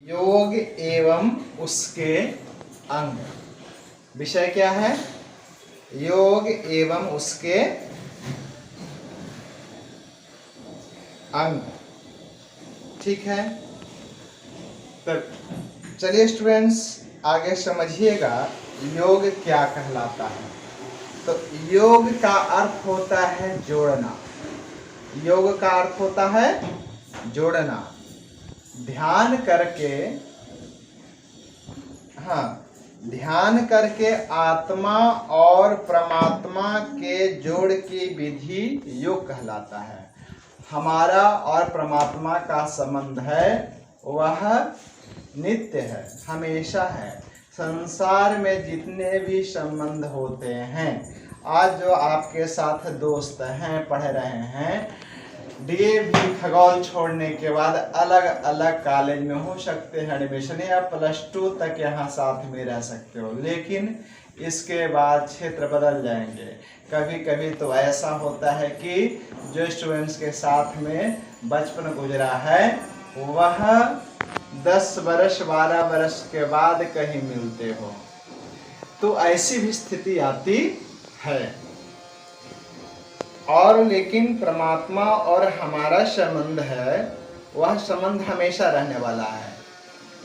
योग एवं उसके अंग। विषय क्या है? योग एवं उसके अंग। ठीक है, तो चलिए स्टूडेंट्स आगे समझिएगा योग क्या कहलाता है। तो योग का अर्थ होता है जोड़ना। योग का अर्थ होता है जोड़ना। ध्यान करके, ध्यान करके आत्मा और परमात्मा के जोड़ की विधि योग कहलाता है। हमारा और परमात्मा का संबंध है वह नित्य है, हमेशा है। संसार में जितने भी संबंध होते हैं, आज जो आपके साथ दोस्त हैं, पढ़ रहे हैं, डीएवी खगोल छोड़ने के बाद अलग अलग कॉलेज में हो सकते हैं एडमिशन, या +2 तक यहाँ साथ में रह सकते हो, लेकिन इसके बाद क्षेत्र बदल जाएंगे। कभी कभी तो ऐसा होता है कि जो स्टूडेंट्स के साथ में बचपन गुजरा है वह 10 वर्ष 12 वर्ष के बाद कहीं मिलते हो, तो ऐसी भी स्थिति आती है। और लेकिन परमात्मा और हमारा संबंध है वह संबंध हमेशा रहने वाला है।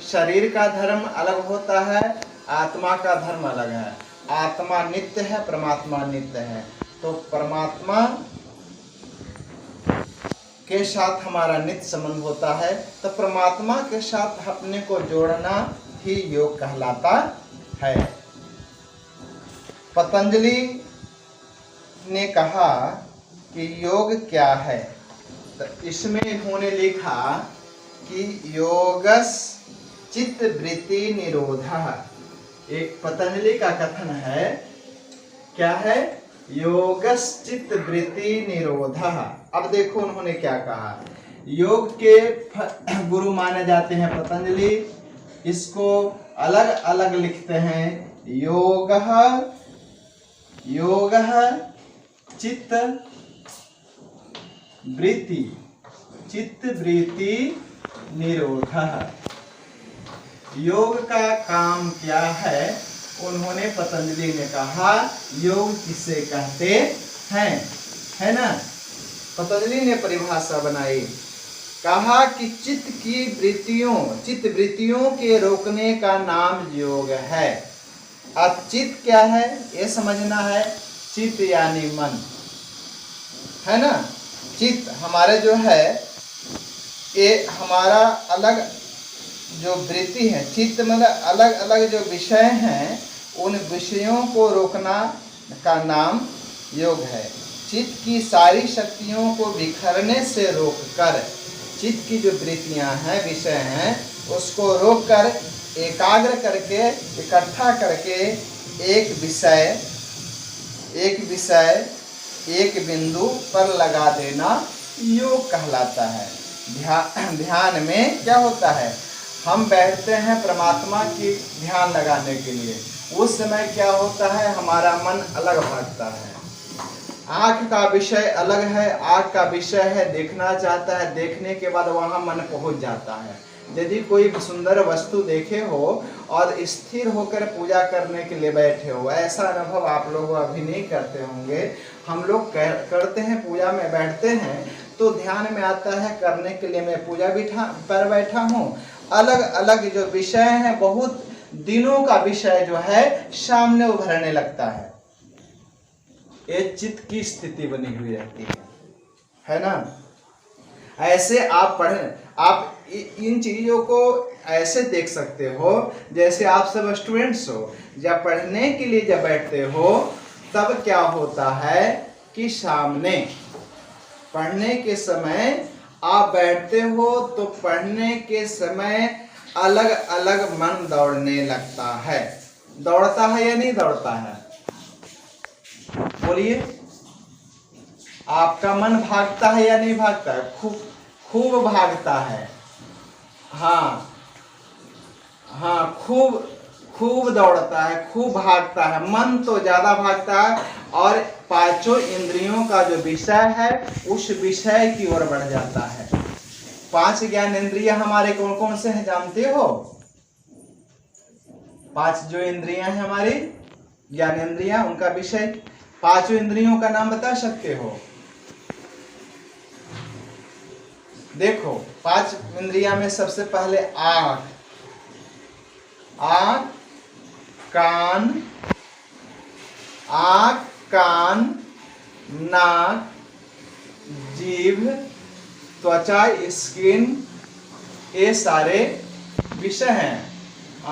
शरीर का धर्म अलग होता है, आत्मा का धर्म अलग है। आत्मा नित्य है, परमात्मा नित्य है। तो परमात्मा के साथ हमारा नित्य संबंध होता है, तो परमात्मा के साथ अपने को जोड़ना ही योग कहलाता है। पतंजलि ने कहा कि योग क्या है, तो इसमें इन्होंने लिखा कि योगस चित्त वृत्ति निरोधः। एक पतंजलि का कथन है, क्या है? योगस चित्त वृत्ति निरोधः। अब देखो उन्होंने क्या कहा। योग के गुरु माने जाते हैं पतंजलि, इसको अलग अलग लिखते हैं। योगः चित्त वृत्ति निरोधः। योग का काम क्या है? उन्होंने पतंजलि ने कहा योग किसे कहते हैं, है ना। पतंजलि ने परिभाषा बनाई, कहा कि चित्त वृत्तियों के रोकने का नाम योग है। अब चित्त क्या है ये समझना है। चित्त यानी मन, है ना। चित्त हमारे जो है ये हमारा अलग जो वृत्ति है, चित्त मतलब अलग अलग जो विषय हैं, उन विषयों को रोकना का नाम योग है। चित्त की सारी शक्तियों को बिखरने से रोककर, चित्त की जो वृत्तियां हैं, विषय हैं, उसको रोककर एकाग्र करके, इकट्ठा करके एक विषय एक बिंदु पर लगा देना योग कहलाता है। ध्यान में क्या होता है, हम बैठते हैं परमात्मा की ध्यान लगाने के लिए, उस समय क्या होता है, हमारा मन अलग भागता है। आँख का विषय अलग है, आँख का विषय है देखना चाहता है, देखने के बाद वहाँ मन पहुँच जाता है। यदि कोई सुंदर वस्तु देखे हो और स्थिर होकर पूजा करने के लिए बैठे हो, ऐसा अनुभव आप लोग अभी नहीं करते होंगे। हम लोग करते हैं, पूजा में बैठते हैं तो ध्यान में आता है करने के लिए मैं पूजा पर बैठा हूँ। अलग अलग जो विषय हैं, बहुत दिनों का विषय जो है सामने उभरने लगता है। ये चित्त की स्थिति बनी हुई रहती है ना। ऐसे आप इन चीजों को ऐसे देख सकते हो, जैसे आप सब स्टूडेंट्स हो, जब पढ़ने के लिए जब बैठते हो तब क्या होता है कि सामने पढ़ने के समय आप बैठते हो तो पढ़ने के समय अलग अलग मन दौड़ने लगता है। दौड़ता है या नहीं दौड़ता है? बोलिए, आपका मन भागता है या नहीं भागता है? खूब भागता है। हाँ, खूब दौड़ता है, खूब भागता है। मन तो ज्यादा भागता है और पांचों इंद्रियों का जो विषय है उस विषय की ओर बढ़ जाता है। 5 ज्ञानेंद्रिय हमारे कौन कौन से हैं जानते हो? 5 जो इंद्रियां हैं हमारी ज्ञानेंद्रियां, उनका विषय, 5 इंद्रियों का नाम बता सकते हो? देखो 5 इंद्रियां में सबसे पहले आंख, कान, नाक, जीभ, त्वचा, स्किन, ये सारे विषय हैं।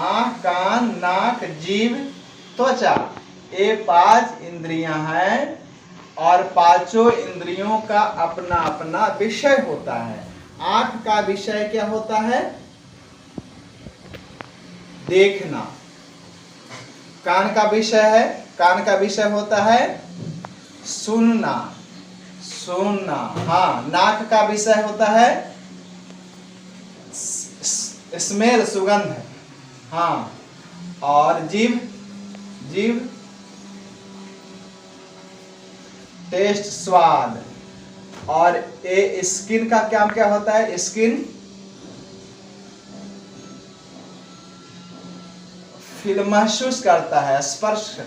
आंख, कान, नाक, जीभ, त्वचा, ये 5 इंद्रियां हैं और 5 इंद्रियों का अपना अपना विषय होता है। आंख का विषय क्या होता है? देखना। कान का विषय होता है सुनना। हाँ, नाक का विषय होता है स्मेल, सुगंध। हाँ, और जीभ टेस्ट, स्वाद। और ये स्किन का क्या होता है? स्किन फील, महसूस करता है, स्पर्श।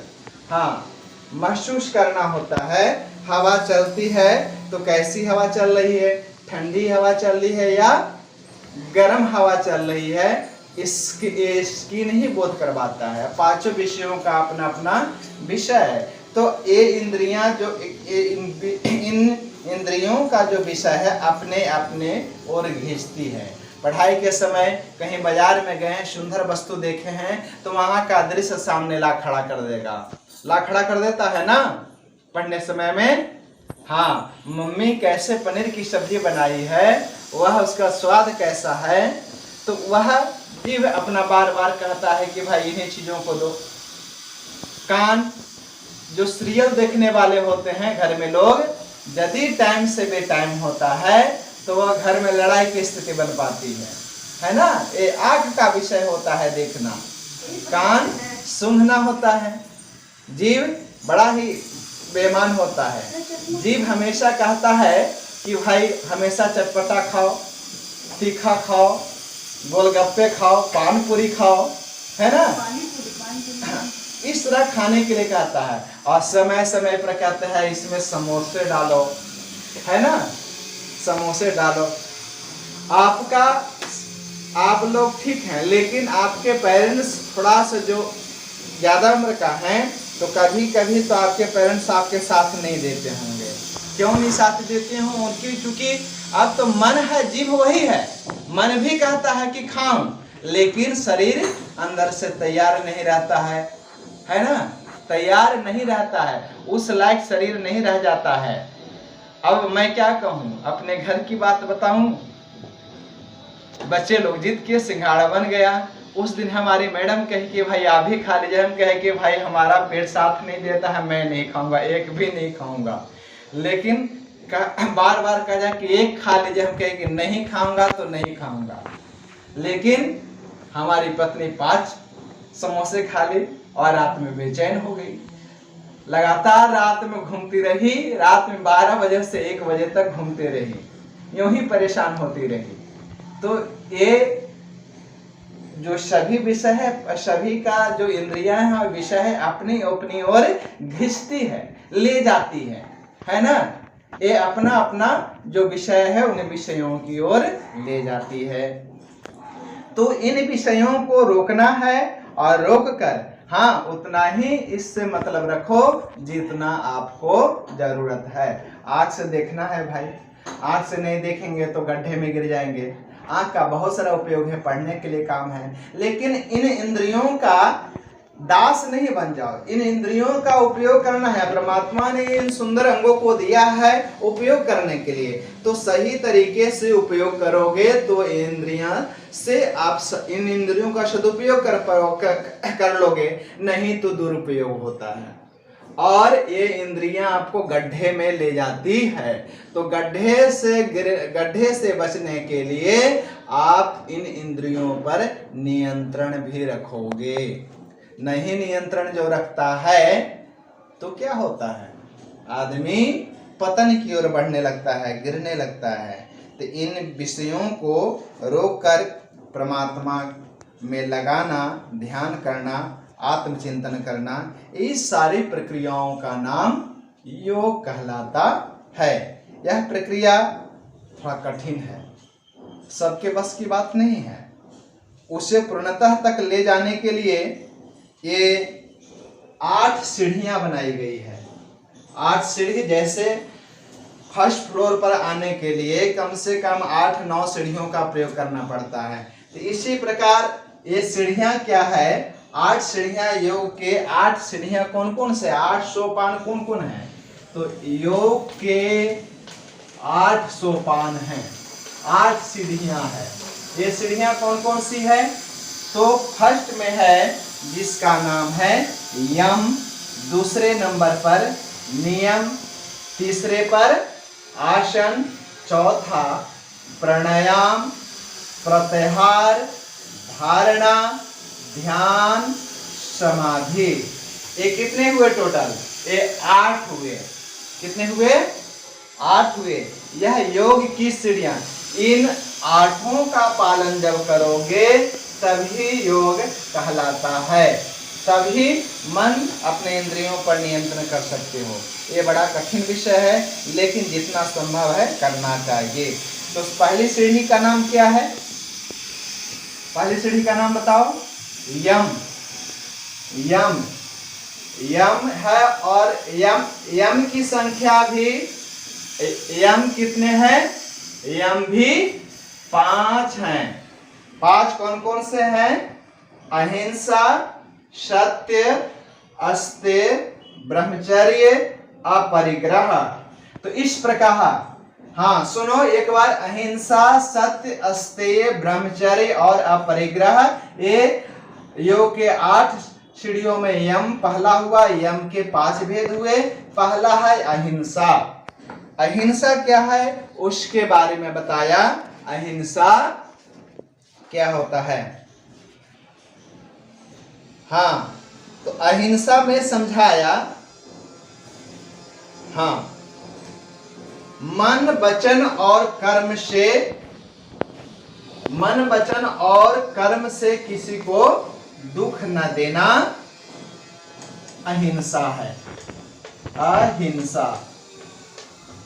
हाँ, महसूस करना होता है। हवा चलती है तो कैसी हवा चल रही है, ठंडी हवा चल रही है या गर्म हवा चल रही है, स्किन ही बोध करवाता है। 5 विषयों का अपना अपना विषय है। तो ये इंद्रियां जो इन इंद्रियों का जो विषय है अपने अपने ओर खींचती है। पढ़ाई के समय कहीं बाजार में गए, सुंदर वस्तु देखे हैं तो वहां का दृश्य सामने ला खड़ा कर देता है ना पढ़ने समय में। हाँ, मम्मी कैसे पनीर की सब्जी बनाई है, वह उसका स्वाद कैसा है, तो वह जीभ अपना बार बार कहता है कि भाई इन्हीं चीजों को दो। कान, जो सीरियल देखने वाले होते हैं घर में लोग, यदि टाइम से बेटाइम होता है तो वह घर में लड़ाई की स्थिति बन पाती है ना। ये आंख का विषय होता है देखना, कान सूंघना होता है, जीभ बड़ा ही बेईमान होता है। जीभ हमेशा कहता है कि भाई हमेशा चटपटा खाओ, तीखा खाओ, गोलगप्पे खाओ, पान पूरी खाओ, है ना, इस तरह खाने के लिए कहता है। और समय समय पर कहता है इसमें समोसे डालो, है ना, समोसे डालो। आप लोग ठीक हैं, लेकिन आपके पेरेंट्स थोड़ा सा जो ज्यादा उम्र का हैं तो कभी कभी तो आपके पेरेंट्स आपके साथ नहीं देते होंगे। क्यों नहीं साथ देते हों? उनकी चूंकि अब तो मन है, जीभ वही है, मन भी कहता है कि खाऊं, लेकिन शरीर अंदर से तैयार नहीं रहता है ना, तैयार नहीं रहता है, उस लायक शरीर नहीं रह जाता है। अब मैं क्या कहूं, अपने घर की बात बताऊं। बच्चे लोग जिद किए, सिंघाड़ा बन गया। उस दिन हमारी मैडम कही कि भाई आप भी खा लीजिए। हम कहे कि भाई हमारा पेट साथ नहीं देता है, मैं नहीं खाऊंगा, एक भी नहीं खाऊंगा। लेकिन बार बार कहा जाए कि एक खा लीजिए, हम कहे कि नहीं खाऊंगा तो नहीं खाऊंगा। लेकिन हमारी पत्नी 5 समोसे खा ली और रात में बेचैन हो गई। लगातार रात में घूमती रही, रात में 12 बजे से 1 बजे तक घूमती रही, यूं ही परेशान होती रही। तो ये जो सभी विषय है, सभी का जो इंद्रियां हैं विषय है, अपनी अपनी ओर घिसती है, ले जाती है ना। ये अपना अपना जो विषय है उन विषयों की ओर ले जाती है। तो इन विषयों को रोकना है और रोक कर हाँ उतना ही इससे मतलब रखो जितना आपको जरूरत है। आँख से देखना है भाई, आँख से नहीं देखेंगे तो गड्ढे में गिर जाएंगे। आँख का बहुत सारा उपयोग है, पढ़ने के लिए काम है, लेकिन इन इंद्रियों का दास नहीं बन जाओ। इन इंद्रियों का उपयोग करना है, परमात्मा ने इन सुंदर अंगों को दिया है उपयोग करने के लिए, तो सही तरीके से उपयोग करोगे तो इंद्रियां से आप इन इंद्रियों का सदुपयोग कर लोगे, नहीं तो दुरुपयोग होता है और ये इंद्रियां आपको गड्ढे में ले जाती है। तो गड्ढे से बचने के लिए आप इन इंद्रियों पर नियंत्रण भी रखोगे। नहीं नियंत्रण जो रखता है तो क्या होता है, आदमी पतन की ओर बढ़ने लगता है, गिरने लगता है। तो इन विषयों को रोककर परमात्मा में लगाना, ध्यान करना, आत्मचिंतन करना, इस सारी प्रक्रियाओं का नाम योग कहलाता है। यह प्रक्रिया थोड़ा कठिन है, सबके बस की बात नहीं है। उसे पूर्णतः तक ले जाने के लिए ये 8 सीढ़ियां बनाई गई है। 8 सीढ़ी, जैसे फर्स्ट फ्लोर पर आने के लिए कम से कम 8-9 सीढ़ियों का प्रयोग करना पड़ता है। तो इसी प्रकार ये सीढ़ियां क्या है, 8 सीढ़ियां, योग के 8 सीढ़ियां कौन कौन से, 8 सोपान कौन कौन है? तो योग के 8 सोपान हैं, 8 सीढ़ियां हैं। ये सीढ़ियां कौन कौन सी है? तो फर्स्ट में है जिसका नाम है यम, दूसरे नंबर पर नियम, तीसरे पर आसन, चौथा प्राणायाम, प्रत्याहार, धारणा, ध्यान, समाधि। ये कितने हुए टोटल? ये 8 हुए। कितने हुए? 8 हुए। यह योग की सीढ़ियां। इन 8 का पालन जब करोगे तभी योग कहलाता है, तभी मन अपने इंद्रियों पर नियंत्रण कर सकते हो। ये बड़ा कठिन विषय है, लेकिन जितना संभव है करना चाहिए। तो पहली सीढ़ी का नाम क्या है? पहली सीढ़ी का नाम बताओ। यम। यम, यम है। और यम की संख्या भी, यम कितने हैं? यम भी 5 हैं। 5 कौन कौन से हैं? अहिंसा, सत्य, अस्तेय, ब्रह्मचर्य, अपरिग्रह। तो इस प्रकार, हाँ सुनो एक बार, अहिंसा, सत्य, अस्तेय, ब्रह्मचर्य और अपरिग्रह, ये योग के 8 सीढ़ियों में यम पहला हुआ। यम के 5 भेद हुए। पहला है अहिंसा। अहिंसा क्या है उसके बारे में बताया। अहिंसा क्या होता है? हाँ, तो अहिंसा में समझाया, हाँ, मन, वचन और कर्म से, मन, वचन और कर्म से किसी को दुख न देना अहिंसा है। अहिंसा।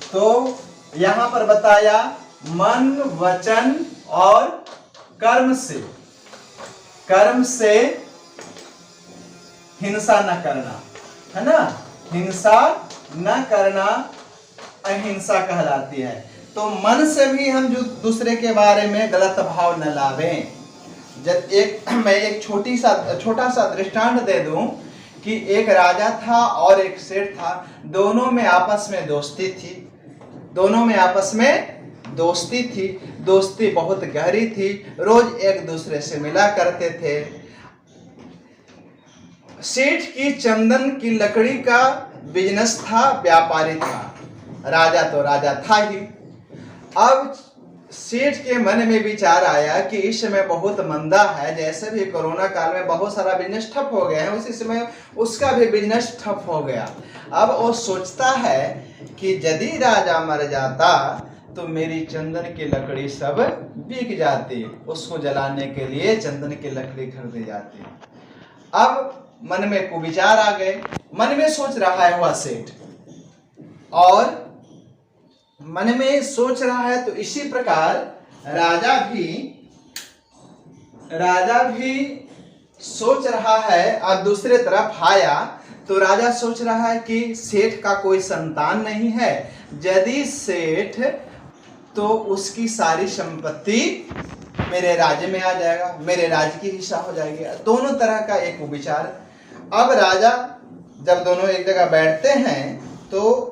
तो यहां पर बताया मन, वचन और कर्म से हिंसा न करना, है ना? हिंसा न करना अहिंसा कहलाती है। तो मन से भी हम जो दूसरे के बारे में गलत भाव न लावें। जब मैं एक छोटा सा दृष्टांत दे दूं कि एक राजा था और एक सेठ था, दोनों में आपस में दोस्ती थी। दोस्ती बहुत गहरी थी। रोज एक दूसरे से मिला करते थे। सेठ की चंदन की लकड़ी का बिजनेस था, व्यापारी था। राजा तो राजा था ही। अब सेठ के मन में विचार आया कि इस समय बहुत मंदा है, जैसे भी कोरोना काल में बहुत सारा बिजनेस ठप हो गया है, उसी समय उसका भी बिजनेस ठप हो गया। अब वो सोचता है कि यदि राजा मर जाता तो मेरी चंदन की लकड़ी सब बिक जाती, उसको जलाने के लिए चंदन की लकड़ी खरीदी जाती। अब मन में कुविचार आ गए। मन में सोच रहा है वह सेठ, और मन में सोच रहा है तो इसी प्रकार राजा भी सोच रहा है। और दूसरे तरफ आया तो राजा सोच रहा है कि सेठ का कोई संतान नहीं है, यदि सेठ तो उसकी सारी संपत्ति मेरे राज्य में आ जाएगा, मेरे राज्य की हिस्सा हो जाएगी। दोनों तरह का एक विचार। अब राजा जब दोनों एक जगह बैठते हैं तो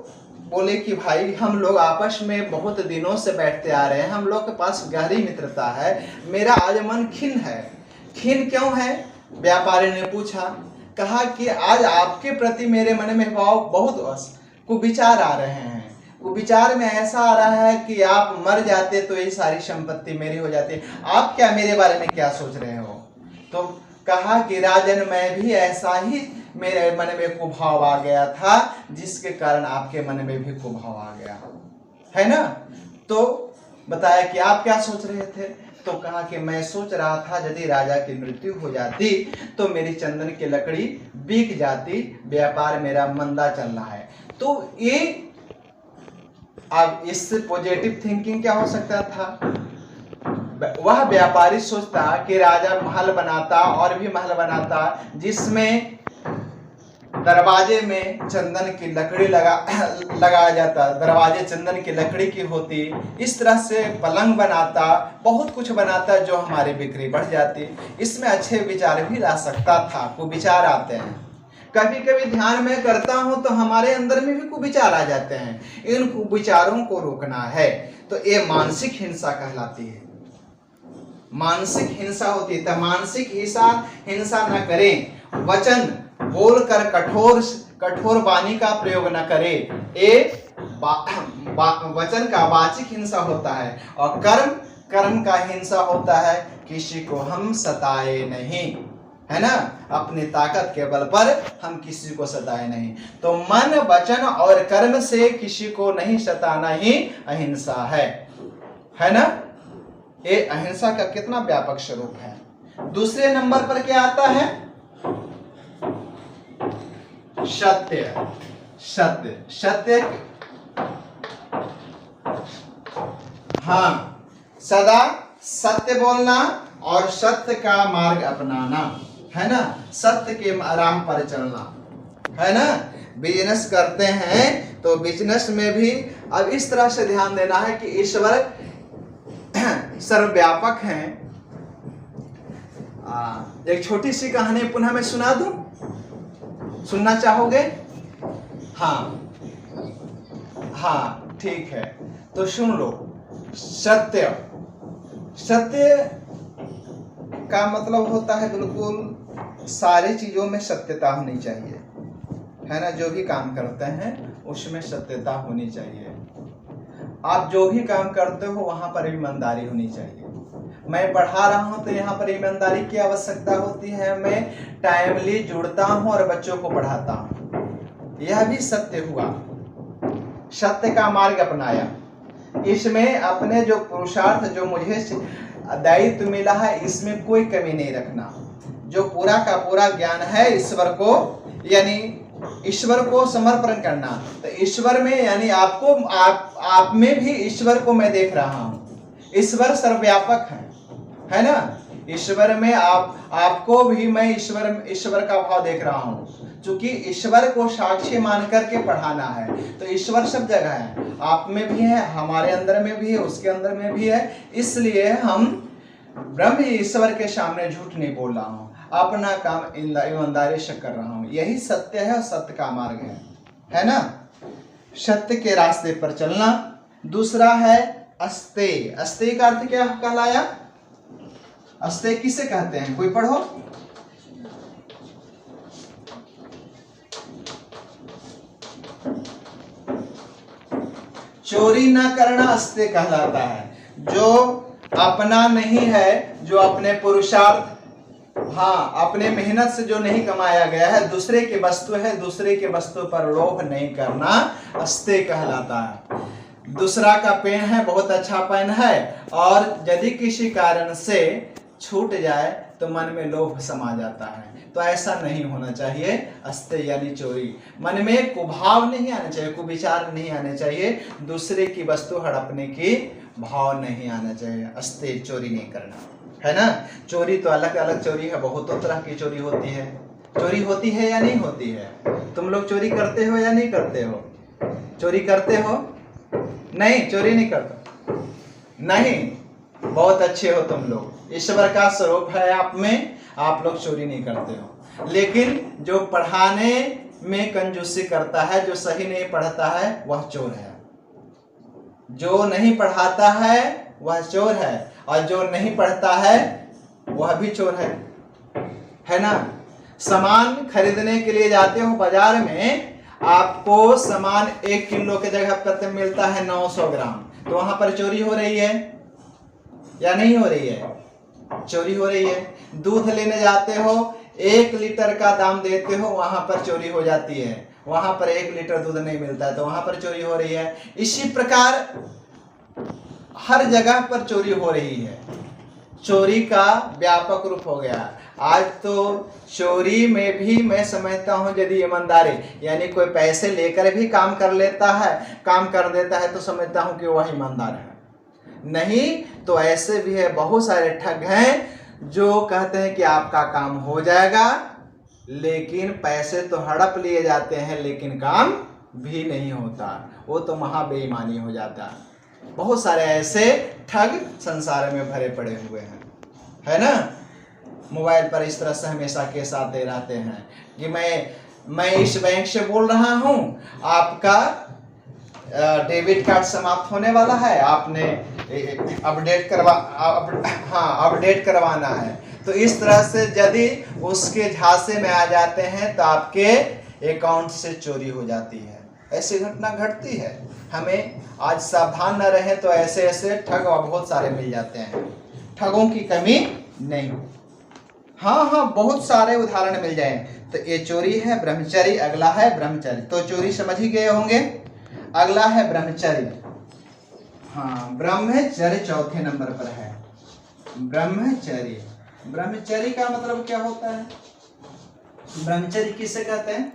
बोले कि भाई हम लोग आपस में बहुत दिनों से बैठते आ रहे हैं, हम लोग के पास गहरी मित्रता है, मेरा आज मन खिन्न है। खिन्न क्यों है? व्यापारी ने पूछा। कहा कि आज आपके प्रति मेरे मन में भाव बहुत कुविचार आ रहे हैं। कुविचार में ऐसा आ रहा है कि आप मर जाते तो ये सारी संपत्ति मेरी हो जाती। आप क्या मेरे बारे में क्या सोच रहे हो? तो कहा कि राजन, मैं भी ऐसा ही मेरे मन में कुभाव आ गया था, जिसके कारण आपके मन में भी कुभाव आ गया है ना। तो बताया कि आप क्या सोच रहे थे, तो कहा कि मैं सोच रहा था यदि राजा की मृत्यु हो जाती तो मेरी चंदन की लकड़ी बिक जाती, व्यापार मेरा मंदा चल रहा है। तो ये अब इससे पॉजिटिव थिंकिंग क्या हो सकता था, वह व्यापारी सोचता कि राजा महल बनाता और भी महल बनाता जिसमें दरवाजे में चंदन की लकड़ी लगाया जाता, दरवाजे चंदन की लकड़ी की होती, इस तरह से पलंग बनाता, बहुत कुछ बनाता जो हमारी बिक्री बढ़ जाती। इसमें अच्छे विचार भी ला सकता था, कुविचार आते हैं। कभी कभी ध्यान में करता हूं तो हमारे अंदर में भी कुविचार आ जाते हैं, इन कुविचारों को रोकना है। तो ये मानसिक हिंसा कहलाती है, मानसिक हिंसा होती है। तो मानसिक हिंसा न करें, वचन बोलकर कठोर वाणी का प्रयोग न करें, वचन का वाचिक हिंसा होता है। और कर्म का हिंसा होता है, किसी को हम सताए नहीं, है ना, अपनी ताकत के बल पर हम किसी को सताए नहीं। तो मन वचन और कर्म से किसी को नहीं सताना ही अहिंसा है ना। ये अहिंसा का कितना व्यापक स्वरूप है। दूसरे नंबर पर क्या आता है, सत्य। हाँ, सदा सत्य बोलना और सत्य का मार्ग अपनाना, है ना, सत्य के राह पर चलना, है ना। बिजनेस करते हैं तो बिजनेस में भी अब इस तरह से ध्यान देना है कि ईश्वर सर्वव्यापक हैं। एक छोटी सी कहानी पुनः मैं सुना दूं, सुनना चाहोगे? हाँ, ठीक है, तो सुन लो। सत्य का मतलब होता है बिल्कुल सारी चीजों में सत्यता होनी चाहिए, है ना। जो भी काम करते हैं उसमें सत्यता होनी चाहिए। आप जो भी काम करते हो वहां पर ईमानदारी होनी चाहिए। मैं पढ़ा रहा हूं तो यहाँ पर ईमानदारी की आवश्यकता होती है। मैं टाइमली जुड़ता हूं और बच्चों को पढ़ाता हूं, यह भी सत्य हुआ। सत्य का मार्ग अपनाया, इसमें अपने जो पुरुषार्थ, जो मुझे दायित्व मिला है, इसमें कोई कमी नहीं रखना। जो पूरा का पूरा ज्ञान है ईश्वर को, यानी ईश्वर को समर्पण करना। तो ईश्वर में यानी आपको, आप में भी ईश्वर को मैं देख रहा हूं। ईश्वर सर्वव्यापक है ना। ईश्वर में आपको भी मैं ईश्वर का भाव देख रहा हूं। क्योंकि ईश्वर को साक्षी मान करके पढ़ाना है, तो ईश्वर सब जगह है, आप में भी है, हमारे अंदर में भी है, उसके अंदर में भी है। इसलिए हम ब्रह्म ईश्वर के सामने झूठ नहीं बोल रहा हूं, अपना काम ईमानदारी से कर रहा हूं। यही सत्य है और सत्य का मार्ग है ना। सत्य के रास्ते पर चलना। दूसरा है अस्तेय। अस्तेय का अर्थ क्या कहलाया? अस्तेय किसे कहते हैं, कोई पढ़ो। चोरी ना करना अस्तेय कहलाता है। जो अपना नहीं है, जो अपने पुरुषार्थ, अपने मेहनत से जो नहीं कमाया गया है, दूसरे की वस्तु है, दूसरे के वस्तु पर लोभ नहीं करना अस्तेय कहलाता है। दूसरा का पेन है, बहुत अच्छा पेन है, और यदि किसी कारण से छूट जाए तो मन में लोभ समा जाता है, तो ऐसा नहीं होना चाहिए। अस्तेय यानी चोरी। मन में कुभाव नहीं आना चाहिए, कुविचार नहीं आने चाहिए, दूसरे की वस्तु हड़पने की भाव नहीं आना चाहिए। अस्तेय चोरी नहीं करना, है ना। चोरी तो अलग अलग चोरी है, बहुत तरह की चोरी होती है। चोरी होती है या नहीं होती है? तुम लोग चोरी करते हो या नहीं करते हो? चोरी करते हो? नहीं, चोरी नहीं करते। नहीं, बहुत अच्छे हो तुम लोग, ईश्वर का स्वरूप है आप में, आप लोग चोरी नहीं करते हो। लेकिन जो पढ़ाने में कंजूसी करता है, जो सही नहीं पढ़ता है, वह चोर है। जो नहीं पढ़ाता है वह चोर है, और जो नहीं पढ़ता है वह भी चोर है ना। सामान खरीदने के लिए जाते हो बाजार में, आपको सामान 1 किलो के जगह पर मिलता है 900 ग्राम, तो वहां पर चोरी हो रही है या नहीं हो रही है? चोरी हो रही है। दूध लेने जाते हो, 1 लीटर का दाम देते हो, वहां पर चोरी हो जाती है, वहां पर 1 लीटर दूध नहीं मिलता है, तो वहां पर चोरी हो रही है। इसी प्रकार हर जगह पर चोरी हो रही है, चोरी का व्यापक रूप हो गया। आज तो चोरी में भी मैं समझता हूँ यदि ईमानदारी, यानी कोई पैसे लेकर भी काम कर लेता है, काम कर देता है, तो समझता हूँ कि वह ईमानदार है। नहीं तो ऐसे भी है, बहुत सारे ठग हैं जो कहते हैं कि आपका काम हो जाएगा, लेकिन पैसे तो हड़प लिए जाते हैं, लेकिन काम भी नहीं होता। वो तो महा बेईमानी हो जाता। बहुत सारे ऐसे ठग संसार में भरे पड़े हुए हैं, है ना। मोबाइल पर इस तरह से हमेशा केस आते रहते हैं कि मैं इस बैंक से बोल रहा हूं, आपका डेबिट कार्ड समाप्त होने वाला है, आपने अपडेट करवाना है। तो इस तरह से यदि उसके झांसे में आ जाते हैं तो आपके अकाउंट से चोरी हो जाती है। ऐसी घटना घटती है। हमें आज सावधान न रहे तो ऐसे ऐसे ठग बहुत सारे मिल जाते हैं, ठगों की कमी नहीं। हाँ, बहुत सारे उदाहरण मिल जाए। तो ये चोरी है, ब्रह्मचर्य। अगला है ब्रह्मचर्य, तो चोरी समझ ही गए होंगे। अगला है ब्रह्मचर्य। हाँ, ब्रह्मचर्य चौथे नंबर पर है। ब्रह्मचर्य, ब्रह्मचर्य का मतलब क्या होता है? ब्रह्मचर्य किसे कहते हैं?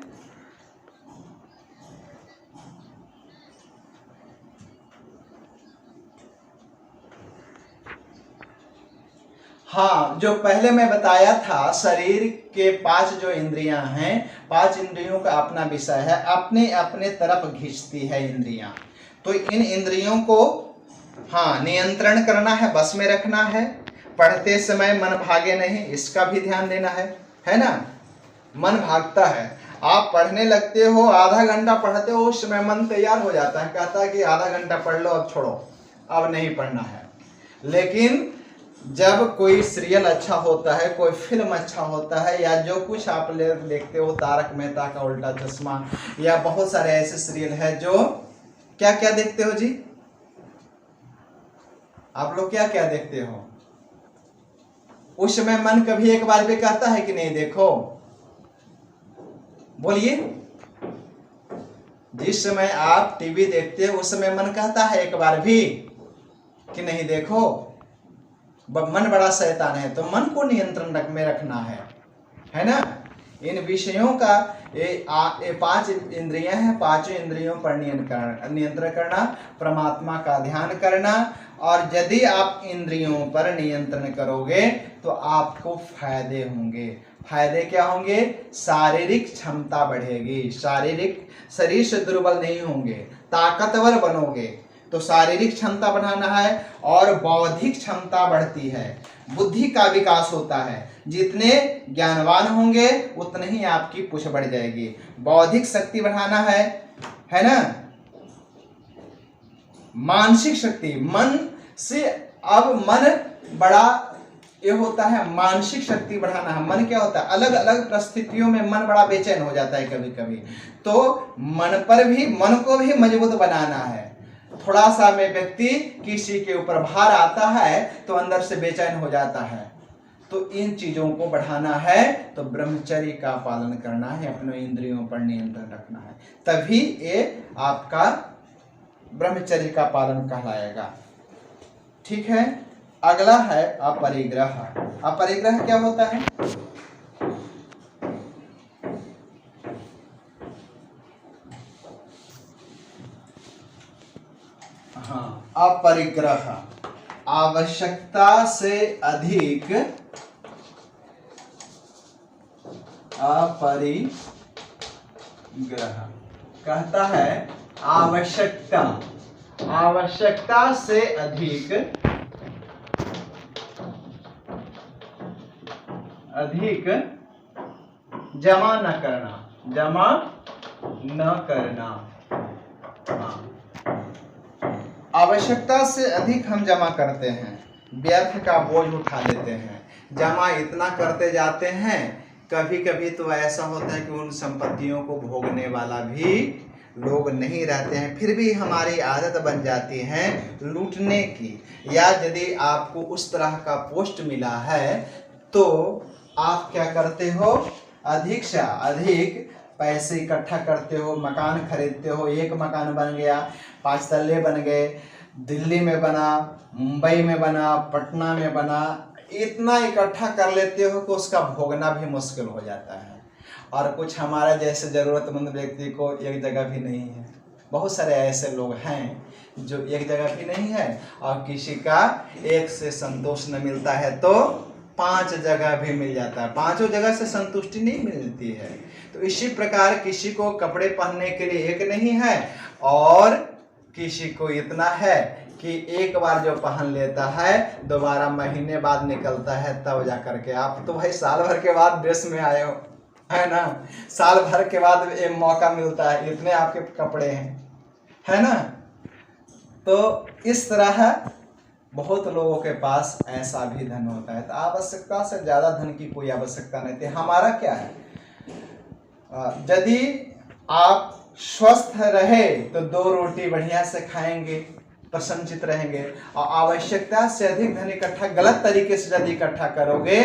हाँ, जो पहले मैं बताया था, शरीर के 5 जो इंद्रियां हैं, 5 इंद्रियों का अपना विषय है, अपने अपने तरफ खींचती है इंद्रियां। तो इन इंद्रियों को हाँ नियंत्रण करना है, बस में रखना है। पढ़ते समय मन भागे नहीं, इसका भी ध्यान देना है ना। मन भागता है, आप पढ़ने लगते हो, आधा घंटा पढ़ते हो, उस समय मन तैयार हो जाता है, कहता है कि आधा घंटा पढ़ लो, अब छोड़ो, अब नहीं पढ़ना है। लेकिन जब कोई सीरियल अच्छा होता है, कोई फिल्म अच्छा होता है, या जो कुछ आप देखते हो, तारक मेहता का उल्टा चश्मा, या बहुत सारे ऐसे सीरियल है जो क्या क्या देखते हो जी? आप लोग क्या क्या देखते हो? उस समय मन कभी एक बार भी कहता है कि नहीं देखो? बोलिए। जिस समय आप टीवी देखते हो उस समय मन कहता है एक बार भी कि नहीं देखो? मन बड़ा शैतान है, तो मन को नियंत्रण में रखना है ना। इन विषयों का ये 5 इंद्रियां हैं, 5 इंद्रियों पर नियंत्रण करना, परमात्मा का ध्यान करना। और यदि आप इंद्रियों पर नियंत्रण करोगे तो आपको फायदे होंगे। फायदे क्या होंगे? शारीरिक क्षमता बढ़ेगी, शरीर से दुर्बल नहीं होंगे, ताकतवर बनोगे। तो शारीरिक क्षमता बढ़ाना है, और बौद्धिक क्षमता बढ़ती है, बुद्धि का विकास होता है। जितने ज्ञानवान होंगे उतने ही आपकी पूछ बढ़ जाएगी। बौद्धिक शक्ति बढ़ाना है ना। मानसिक शक्ति, मन से अब मन बड़ा ये होता है, मानसिक शक्ति बढ़ाना है। मन क्या होता है? अलग अलग परिस्थितियों में मन बड़ा बेचैन हो जाता है कभी कभी, तो मन को भी मजबूत बनाना है। थोड़ा सा में व्यक्ति किसी के ऊपर भार आता है तो अंदर से बेचैन हो जाता है। तो इन चीजों को बढ़ाना है तो ब्रह्मचर्य का पालन करना है, अपने इंद्रियों पर नियंत्रण रखना है, तभी ये आपका ब्रह्मचर्य का पालन कहलाएगा। ठीक है। अगला है अपरिग्रह। अपरिग्रह क्या होता है? हाँ, अपरिग्रह, आवश्यकता से अधिक अपरिग्रह कहता है आवश्यकता से अधिक जमा न करना। हाँ, आवश्यकता से अधिक हम जमा करते हैं, व्यर्थ का बोझ उठा लेते हैं, जमा इतना करते जाते हैं, कभी कभी तो ऐसा होता है कि उन संपत्तियों को भोगने वाला भी लोग नहीं रहते हैं, फिर भी हमारी आदत बन जाती है लूटने की। या यदि आपको उस तरह का पोस्ट मिला है तो आप क्या करते हो? अधिक से अधिक पैसे इकट्ठा करते हो, मकान खरीदते हो। एक मकान बन गया, 5 तल्ले बन गए, दिल्ली में बना, मुंबई में बना, पटना में बना, इतना इकट्ठा कर लेते हो कि उसका भोगना भी मुश्किल हो जाता है। और कुछ हमारे जैसे ज़रूरतमंद व्यक्ति को एक जगह भी नहीं है। बहुत सारे ऐसे लोग हैं जो एक जगह भी नहीं है, और किसी का एक से संतोष न मिलता है तो 5 जगह भी मिल जाता है, 5 जगह से संतुष्टि नहीं मिलती है। तो इसी प्रकार किसी को कपड़े पहनने के लिए एक नहीं है, और किसी को इतना है कि एक बार जो पहन लेता है दोबारा महीने बाद निकलता है तब जा करके। आप तो भाई साल भर के बाद ड्रेस में आए हो, है ना, साल भर के बाद एक मौका मिलता है, इतने आपके कपड़े हैं, है ना। तो इस तरह बहुत लोगों के पास ऐसा भी धन होता है। तो आवश्यकता से ज़्यादा धन की कोई आवश्यकता नहीं थी। हमारा क्या है, यदि आप स्वस्थ रहे तो 2 रोटी बढ़िया से खाएंगे, प्रसन्नचित रहेंगे, और आवश्यकता से अधिक धन इकट्ठा गलत तरीके से यदि इकट्ठा करोगे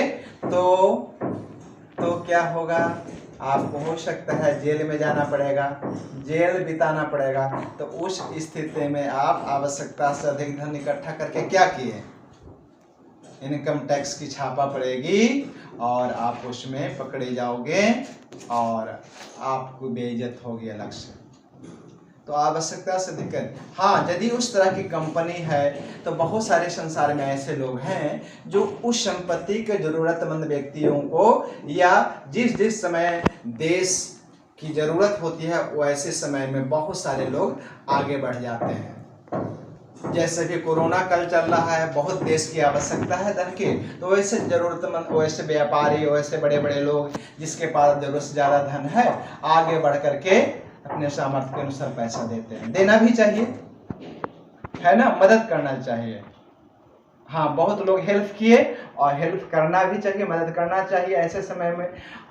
तो क्या होगा, आपको हो सकता है जेल में जाना पड़ेगा, जेल बिताना पड़ेगा। तो उस स्थिति में आप आवश्यकता से अधिक धन इकट्ठा करके क्या किए, इनकम टैक्स की छापा पड़ेगी और आप उसमें पकड़े जाओगे और आपको बेइज्जत होगी अलग से। तो आवश्यकता से दिक्कत। हाँ, यदि उस तरह की कंपनी है तो बहुत सारे संसार में ऐसे लोग हैं जो उस संपत्ति के जरूरतमंद व्यक्तियों को, या जिस जिस समय देश की जरूरत होती है वैसे समय में बहुत सारे लोग आगे बढ़ जाते हैं। जैसे कि कोरोना कल चल रहा है, बहुत देश की आवश्यकता है धन की, तो वैसे जरूरतमंद, वैसे व्यापारी, वैसे बड़े बड़े लोग जिसके पास जरूरत से ज़्यादा धन है आगे बढ़ करके अपने सामर्थ्य के अनुसार पैसा देते हैं। देना भी चाहिए, है ना, मदद करना चाहिए। हाँ, बहुत लोग हेल्प किए और हेल्प करना भी चाहिए, मदद करना चाहिए। ऐसे समय में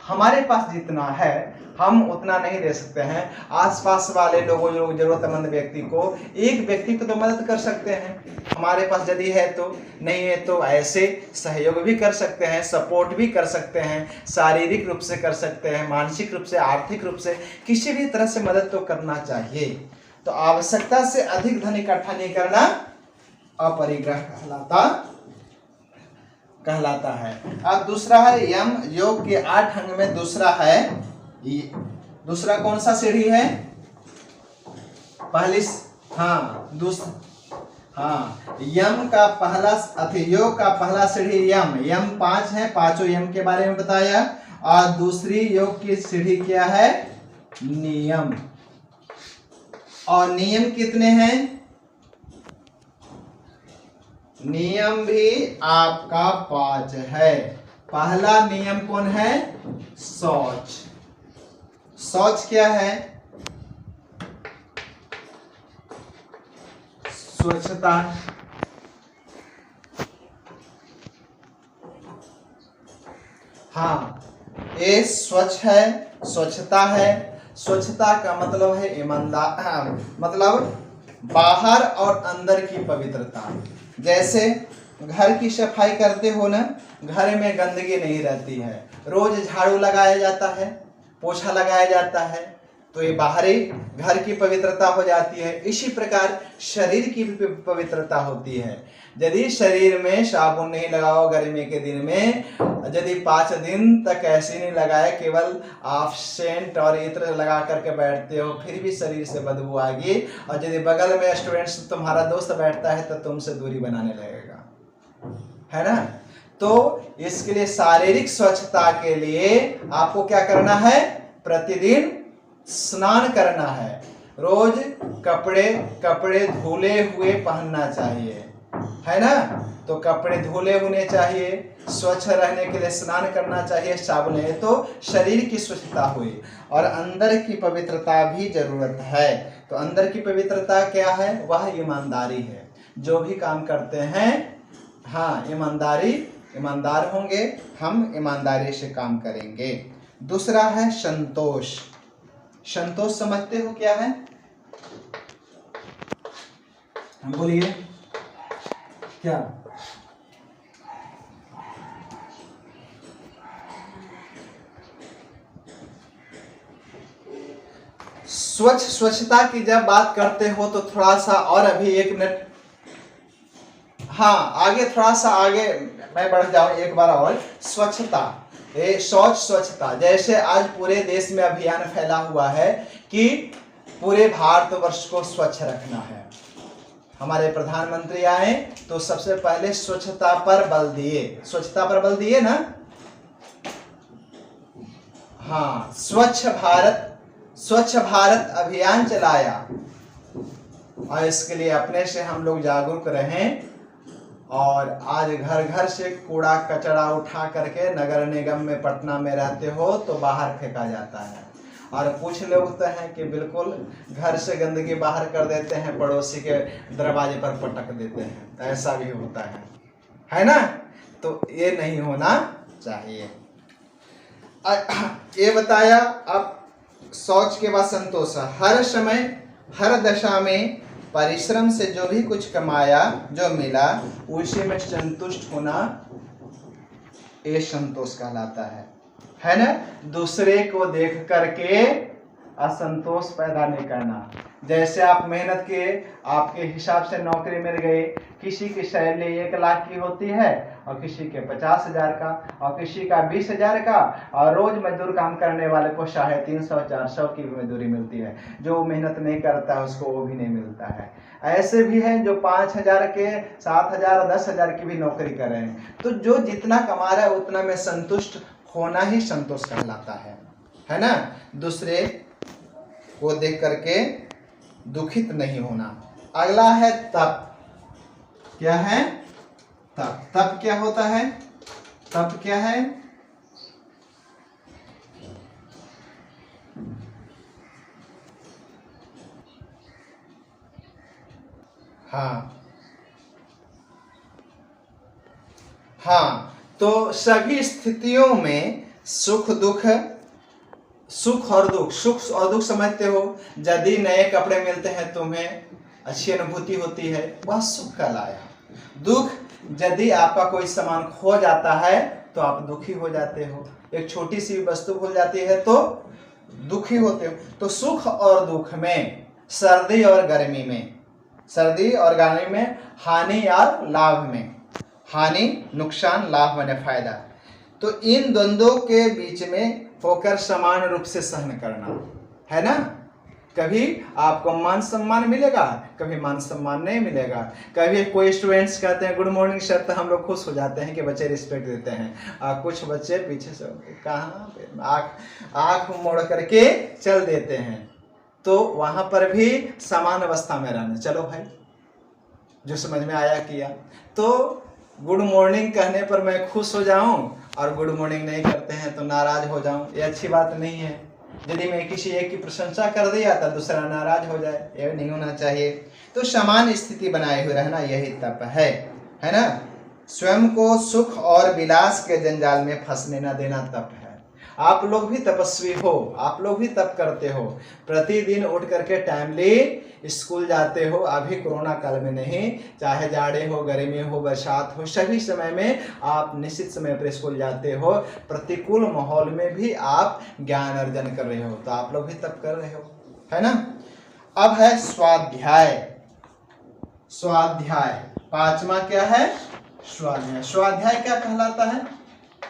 हमारे पास जितना है हम उतना नहीं दे सकते हैं, आसपास वाले लोगों, जो जरूरतमंद व्यक्ति को, एक व्यक्ति को तो मदद कर सकते हैं हमारे पास यदि है तो, नहीं है तो ऐसे सहयोग भी कर सकते हैं, सपोर्ट भी कर सकते हैं, शारीरिक रूप से कर सकते हैं, मानसिक रूप से, आर्थिक रूप से, किसी भी तरह से मदद तो करना चाहिए। तो आवश्यकता से अधिक धन इकट्ठा नहीं करना अपरिग्रह कहलाता है। अब दूसरा है यम। योग के 8 अंग में दूसरा है, दूसरा कौन सा सीढ़ी है, पहली, यम का पहला, योग का पहला सीढ़ी यम 5 है, 5 यम के बारे में बताया। और दूसरी योग की सीढ़ी क्या है, नियम। और नियम कितने हैं, नियम भी आपका 5 है। पहला नियम कौन है, शौच। शौच क्या है, स्वच्छता। हाँ, ये स्वच्छ है, स्वच्छता है। स्वच्छता का मतलब है ईमानदार, मतलब बाहर और अंदर की पवित्रता। जैसे घर की सफाई करते हो ना, घर में गंदगी नहीं रहती है, रोज झाड़ू लगाया जाता है, पोछा लगाया जाता है, तो ये बाहरी घर की पवित्रता हो जाती है। इसी प्रकार शरीर की भी पवित्रता होती है। यदि शरीर में साबुन नहीं लगाओ गर्मी के दिन में, यदि 5 दिन तक ऐसे नहीं लगाए, केवल आप सेंट और इत्र लगा करके बैठते हो, फिर भी शरीर से बदबू आएगी। और यदि बगल में स्टूडेंट्स तुम्हारा दोस्त बैठता है तो तुमसे दूरी बनाने लगेगा, है ना। तो इसके लिए शारीरिक स्वच्छता के लिए आपको क्या करना है, प्रतिदिन स्नान करना है, रोज कपड़े धुले हुए पहनना चाहिए, है ना। तो कपड़े धुले होने चाहिए, स्वच्छ रहने के लिए स्नान करना चाहिए, साबुन है, तो शरीर की स्वच्छता हुई। और अंदर की पवित्रता भी जरूरत है। तो अंदर की पवित्रता क्या है, वह ईमानदारी है। जो भी काम करते हैं, हाँ, ईमानदार होंगे, हम ईमानदारी से काम करेंगे। दूसरा है संतोष। संतोष समझते हो क्या है, बोलिए क्या। स्वच्छता की जब बात करते हो तो थोड़ा सा और अभी 1 मिनट हाँ, आगे थोड़ा सा आगे मैं बढ़ जाऊं एक बार और। स्वच्छता, ये स्वच्छता, जैसे आज पूरे देश में अभियान फैला हुआ है कि पूरे भारतवर्ष को स्वच्छ रखना है। हमारे प्रधानमंत्री आए तो सबसे पहले स्वच्छता पर बल दिए, स्वच्छता पर बल दिए ना। हाँ, स्वच्छ भारत अभियान चलाया और इसके लिए अपने से हम लोग जागरूक रहें। और आज घर घर से कूड़ा कचरा उठा करके नगर निगम में पटना में रहते हो तो बाहर फेंका जाता है, और कुछ लोग तो हैं कि बिल्कुल घर से गंदगी बाहर कर देते हैं, पड़ोसी के दरवाजे पर पटक देते हैं, ऐसा भी होता है ना। तो ये नहीं होना चाहिए। ये बताया। अब शौच के बाद संतोष, हर समय हर दशा में परिश्रम से जो भी कुछ कमाया, जो मिला, उसी में संतुष्ट होना, ये संतोष कहलाता है ना। दूसरे को देख करके असंतोष पैदा नहीं करना। जैसे आप मेहनत किए, आपके हिसाब से नौकरी मिल गई, किसी की सैलरी 1 लाख की होती है और किसी के 50,000 का और किसी का 20,000 का, और रोज मजदूर काम करने वाले को 350-400 की मजदूरी मिलती है। जो मेहनत नहीं करता है उसको वो भी नहीं मिलता है। ऐसे भी हैं जो 5,000 के, 7,000, 10,000 की भी नौकरी कर रहे हैं। तो जो जितना कमा रहा है उतना में संतुष्ट होना ही संतोष कहलाता है ना। दूसरे को देख करके दुखित नहीं होना। अगला है तप। क्या है? तप। तप क्या होता है? तप क्या है? हाँ, तो सभी स्थितियों में सुख और दुख, सुख और दुख समझते हो। यदि नए कपड़े मिलते हैं तुम्हें अच्छी अनुभूति होती है, वह सुख कहलाया। दुख, यदि आपका कोई सामान खो जाता है तो आप दुखी हो जाते हो। एक छोटी सी वस्तु भूल जाती है तो दुखी होते हो। तो सुख और दुख में, सर्दी और गर्मी में, हानि और लाभ में, हानि नुकसान, लाभ माने फायदा, तो इन द्वंद्वों के बीच में होकर समान रूप से सहन करना है ना। कभी आपको मान सम्मान मिलेगा, कभी मान सम्मान नहीं मिलेगा। कभी कोई स्टूडेंट्स कहते हैं गुड मॉर्निंग सर, तो हम लोग खुश हो जाते हैं कि बच्चे रिस्पेक्ट देते हैं। कुछ बच्चे पीछे से कहाँ पे आँख मोड़ करके चल देते हैं। तो वहाँ पर भी समान अवस्था में रहना। चलो भाई, जो समझ में आया किया। तो गुड मॉर्निंग कहने पर मैं खुश हो जाऊं और गुड मॉर्निंग नहीं करते हैं तो नाराज हो जाऊं, ये अच्छी बात नहीं है। यदि मैं किसी एक की प्रशंसा कर दिया तो दूसरा नाराज हो जाए, ये नहीं होना चाहिए। तो समान स्थिति बनाए हुए रहना, यही तप है ना। स्वयं को सुख और विलास के जंजाल में फंसने न देना तप है। आप लोग भी तपस्वी हो, आप लोग भी तप करते हो, प्रतिदिन उठ करके टाइमली स्कूल जाते हो। अभी कोरोना काल में नहीं, चाहे जाड़े हो, गर्मी हो, बरसात हो, सभी समय में आप निश्चित समय पर स्कूल जाते हो। प्रतिकूल माहौल में भी आप ज्ञान अर्जन कर रहे हो, तो आप लोग भी तप कर रहे हो, है ना। अब है स्वाध्याय। स्वाध्याय 5वां क्या है? स्वाध्याय। स्वाध्याय क्या कहलाता है?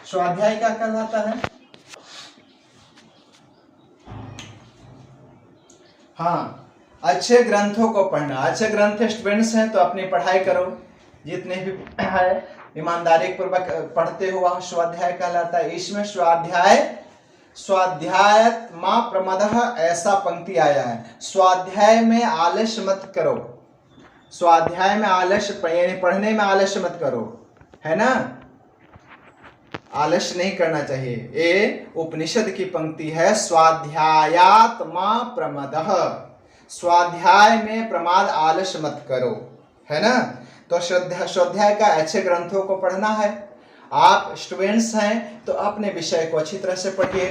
स्वाध्याय क्या कहलाता है? हाँ, अच्छे ग्रंथों को पढ़ना। अच्छे ग्रंथ स्टूडेंट्स हैं तो अपनी पढ़ाई करो, जितने भी है ईमानदारी पूर्वक पढ़ते हो, वह स्वाध्याय कहलाता है। इसमें स्वाध्यायत्मा प्रमदः ऐसा पंक्ति आया है। स्वाध्याय में आलस्य मत करो, स्वाध्याय में आलस्य, यानी पढ़ने में आलस्य मत करो, है ना। आलस्य नहीं करना चाहिए। ये उपनिषद की पंक्ति है, स्वाध्यायात्मा प्रमदः, स्वाध्याय में प्रमाद आलस्य मत करो, है ना। तो स्वाध्याय का अच्छे ग्रंथों को पढ़ना है। आप स्टूडेंट्स हैं तो अपने विषय को अच्छी तरह से पढ़िए।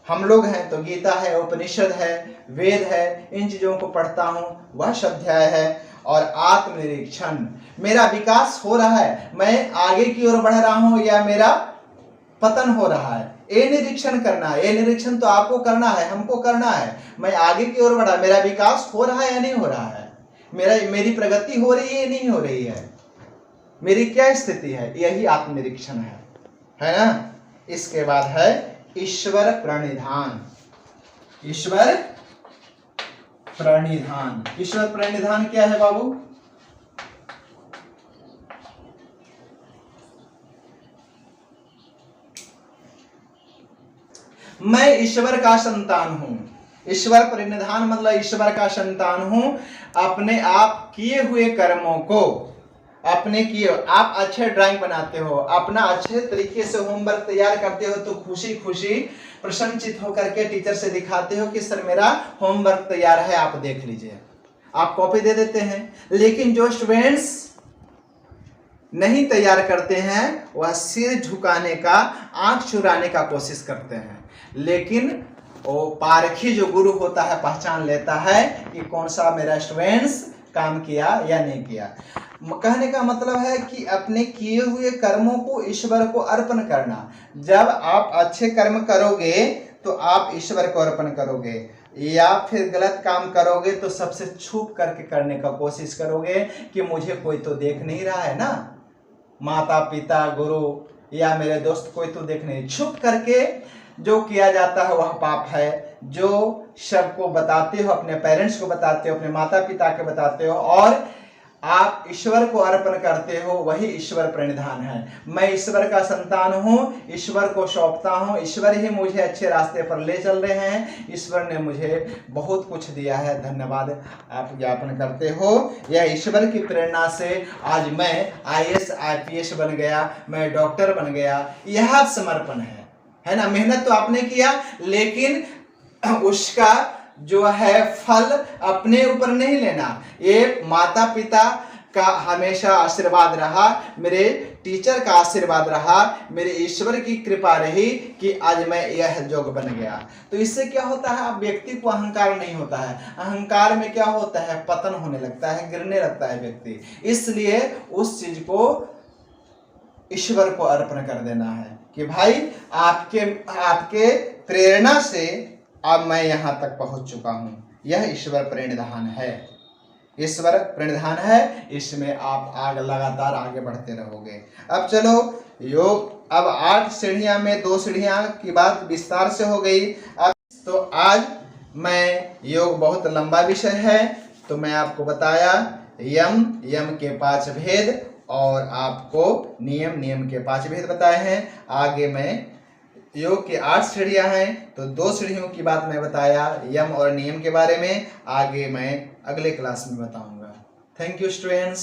हम लोग हैं तो गीता है, उपनिषद है, वेद है, इन चीजों को पढ़ता हूँ, वह स्वाध्याय है। और आत्मनिरीक्षण, मेरा विकास हो रहा है, मैं आगे की ओर बढ़ रहा हूँ या मेरा पतन हो रहा है, ये निरीक्षण करना है। ये निरीक्षण तो आपको करना है, हमको करना है। मैं आगे की ओर बढ़ा, मेरा विकास हो रहा है या नहीं हो रहा है, मेरी प्रगति हो रही है या नहीं हो रही है, मेरी क्या स्थिति है, यही आत्मनिरीक्षण है ना। इसके बाद है ईश्वर प्रणिधान। ईश्वर प्रणिधान, ईश्वर प्रणिधान क्या है बाबू? मैं ईश्वर का संतान हूं। ईश्वर प्रणिधान मतलब ईश्वर का संतान हूं। अपने आप किए हुए कर्मों को, अपने किए, आप अच्छे ड्राइंग बनाते हो, अपना अच्छे तरीके से होमवर्क तैयार करते हो तो खुशी खुशी प्रसन्नचित होकर के टीचर से दिखाते हो कि सर मेरा होमवर्क तैयार है, आप देख लीजिए, आप कॉपी दे देते हैं। लेकिन जो स्टूडेंट्स नहीं तैयार करते हैं वह सिर झुकाने का, आंख चुराने का कोशिश करते हैं। लेकिन वो पारखी जो गुरु होता है पहचान लेता है कि कौन सा मेरा स्टूडेंट्स काम किया या नहीं किया। कहने का मतलब है कि अपने किए हुए कर्मों को ईश्वर को अर्पण करना। जब आप अच्छे कर्म करोगे तो आप ईश्वर को अर्पण करोगे, या फिर गलत काम करोगे तो सबसे छुप करके करने का कोशिश करोगे कि मुझे कोई तो देख नहीं रहा है ना, माता पिता गुरु या मेरे दोस्त कोई तो देख नहीं। छुप करके जो किया जाता है वह पाप है। जो सबको बताते हो, अपने पेरेंट्स को बताते हो, अपने माता पिता को बताते हो और आप ईश्वर को अर्पण करते हो, वही ईश्वर प्रणिधान है। मैं ईश्वर का संतान हूँ, ईश्वर को सौंपता हूँ, ईश्वर ही मुझे अच्छे रास्ते पर ले चल रहे हैं, ईश्वर ने मुझे बहुत कुछ दिया है, धन्यवाद आप ज्ञापन करते हो। यह ईश्वर की प्रेरणा से आज मैं IAS IPS बन गया, मैं डॉक्टर बन गया। यह समर्पण है ना। मेहनत तो आपने किया लेकिन उसका जो है फल अपने ऊपर नहीं लेना। ये माता पिता का हमेशा आशीर्वाद रहा, मेरे टीचर का आशीर्वाद रहा, मेरे ईश्वर की कृपा रही कि आज मैं यह जोग बन गया। तो इससे क्या होता है, आप व्यक्ति को अहंकार नहीं होता है। अहंकार में क्या होता है, पतन होने लगता है, गिरने लगता है व्यक्ति। इसलिए उस चीज को ईश्वर को अर्पण कर देना है कि भाई आपके प्रेरणा से अब मैं यहाँ तक पहुँच चुका हूँ। यह ईश्वर प्रणिधान है, ईश्वर प्रणिधान है। इसमें आप लगातार आगे बढ़ते रहोगे। अब चलो योग, अब 8 सीढ़ियाँ में 2 सीढ़ियाँ की बात विस्तार से हो गई। अब तो आज मैं योग बहुत लंबा विषय है तो मैं आपको बताया यम के 5 भेद और आपको नियम के 5 भेद बताए हैं। आगे मैं योग की 8 सीढ़ियां हैं तो 2 सीढ़ियों की बात मैं बताया, यम और नियम के बारे में। आगे मैं अगले क्लास में बताऊंगा। Thank you students.